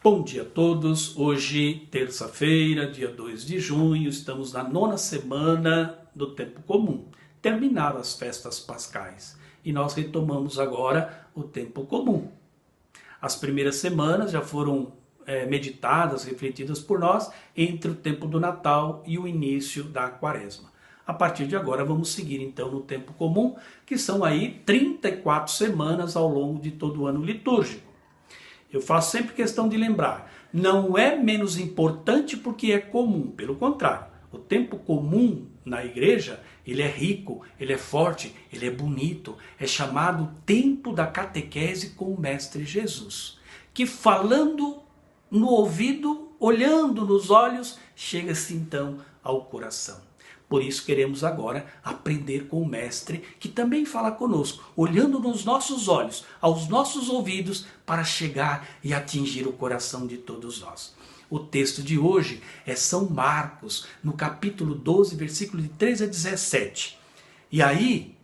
Bom dia a todos, hoje terça-feira, dia 2 de junho, estamos na 9ª semana do tempo comum. Terminaram as festas pascais e nós retomamos agora o tempo comum. As primeiras semanas já foram meditadas, refletidas por nós entre o tempo do Natal e o início da Quaresma. A partir de agora vamos seguir então no tempo comum, que são aí 34 semanas ao longo de todo o ano litúrgico. Eu faço sempre questão de lembrar, não é menos importante porque é comum, pelo contrário, o tempo comum na igreja, ele é rico, ele é forte, ele é bonito, é chamado tempo da catequese com o Mestre Jesus, que falando no ouvido, olhando nos olhos, chega-se então ao coração. Por isso queremos agora aprender com o Mestre, que também fala conosco, olhando nos nossos olhos, aos nossos ouvidos, para chegar e atingir o coração de todos nós. O texto de hoje é São Marcos, no capítulo 12, versículo de 13 a 17. E aí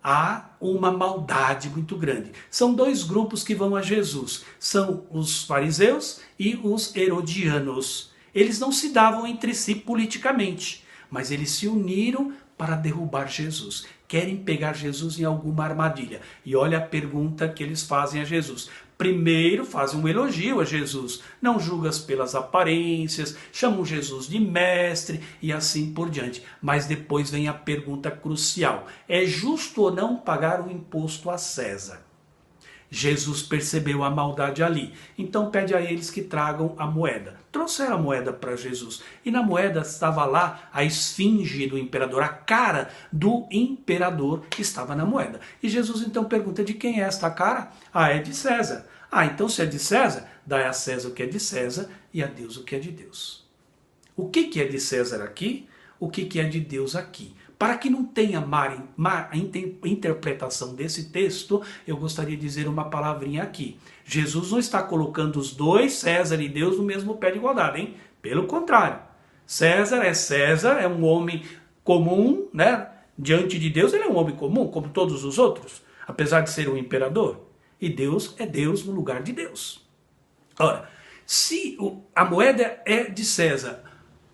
há uma maldade muito grande. São dois grupos que vão a Jesus, são os fariseus e os herodianos. Eles não se davam entre si politicamente, mas eles se uniram para derrubar Jesus. Querem pegar Jesus em alguma armadilha. E olha a pergunta que eles fazem a Jesus. Primeiro fazem um elogio a Jesus. Não julgas pelas aparências, chamam Jesus de mestre e assim por diante. Mas depois vem a pergunta crucial. É justo ou não pagar o imposto a César? Jesus percebeu a maldade ali, então pede a eles que tragam a moeda. Trouxeram a moeda para Jesus, e na moeda estava lá a esfinge do imperador, a cara do imperador estava na moeda. E Jesus então pergunta, de quem é esta cara? Ah, é de César. Ah, então se é de César, dai a César o que é de César e a Deus o que é de Deus. O que é de César aqui? O que é de Deus aqui? Para que não tenha má interpretação desse texto, eu gostaria de dizer uma palavrinha aqui. Jesus não está colocando os dois, César e Deus, no mesmo pé de igualdade, hein? Pelo contrário. César, é um homem comum, né? Diante de Deus, ele é um homem comum, como todos os outros, apesar de ser um imperador. E Deus é Deus no lugar de Deus. Ora, se a moeda é de César,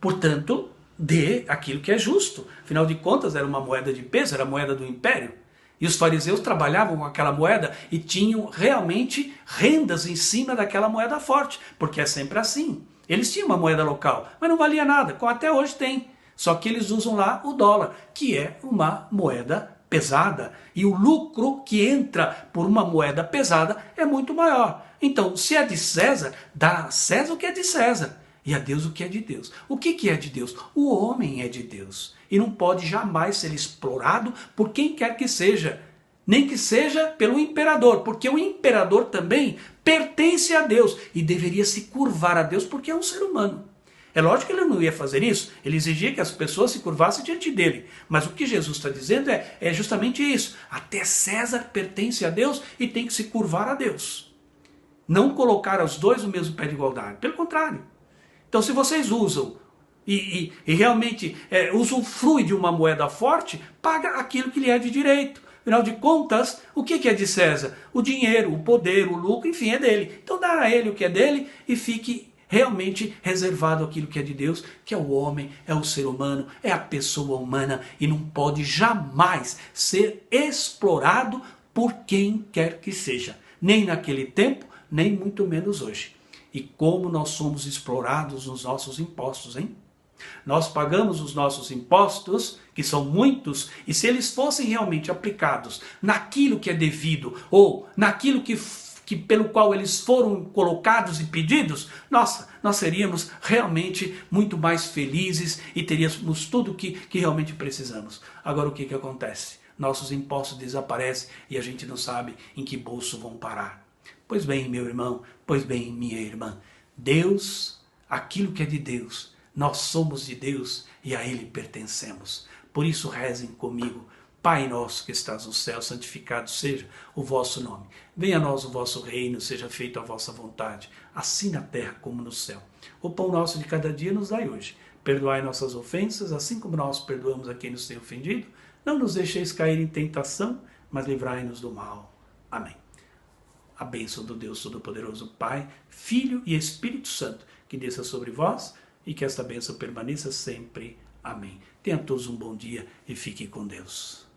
portanto, dê aquilo que é justo. Afinal de contas, era uma moeda de peso, era a moeda do império. E os fariseus trabalhavam com aquela moeda e tinham realmente rendas em cima daquela moeda forte, porque é sempre assim. Eles tinham uma moeda local, mas não valia nada, como até hoje tem. Só que eles usam lá o dólar, que é uma moeda pesada. E o lucro que entra por uma moeda pesada é muito maior. Então, se é de César, dá a César o que é de César. E a Deus o que é de Deus. O que é de Deus? O homem é de Deus. E não pode jamais ser explorado por quem quer que seja. Nem que seja pelo imperador. Porque o imperador também pertence a Deus. E deveria se curvar a Deus porque é um ser humano. É lógico que ele não ia fazer isso. Ele exigia que as pessoas se curvassem diante dele. Mas o que Jesus está dizendo é justamente isso. Até César pertence a Deus e tem que se curvar a Deus. Não colocar os dois no mesmo pé de igualdade. Pelo contrário. Então, se vocês usam e realmente usufrui de uma moeda forte, paga aquilo que lhe é de direito. Afinal de contas, o que é de César? O dinheiro, o poder, o lucro, enfim, é dele. Então, dá a ele o que é dele e fique realmente reservado aquilo que é de Deus, que é o homem, é o ser humano, é a pessoa humana e não pode jamais ser explorado por quem quer que seja. Nem naquele tempo, nem muito menos hoje. E como nós somos explorados nos nossos impostos, hein? Nós pagamos os nossos impostos, que são muitos, e se eles fossem realmente aplicados naquilo que é devido, ou naquilo que pelo qual eles foram colocados e pedidos, nossa, nós seríamos realmente muito mais felizes e teríamos tudo que realmente precisamos. Agora o que acontece? Nossos impostos desaparecem e a gente não sabe em que bolso vão parar. Pois bem, meu irmão, pois bem, minha irmã, Deus, aquilo que é de Deus, nós somos de Deus e a Ele pertencemos. Por isso rezem comigo, Pai nosso que estás no céu, santificado seja o vosso nome. Venha a nós o vosso reino, seja feita a vossa vontade, assim na terra como no céu. O pão nosso de cada dia nos dai hoje. Perdoai nossas ofensas, assim como nós perdoamos a quem nos tem ofendido. Não nos deixeis cair em tentação, mas livrai-nos do mal. Amém. a bênção do Deus Todo-Poderoso, Pai, Filho e Espírito Santo, que desça sobre vós e que esta bênção permaneça sempre. Amém. Tenha todos um bom dia e fique com Deus.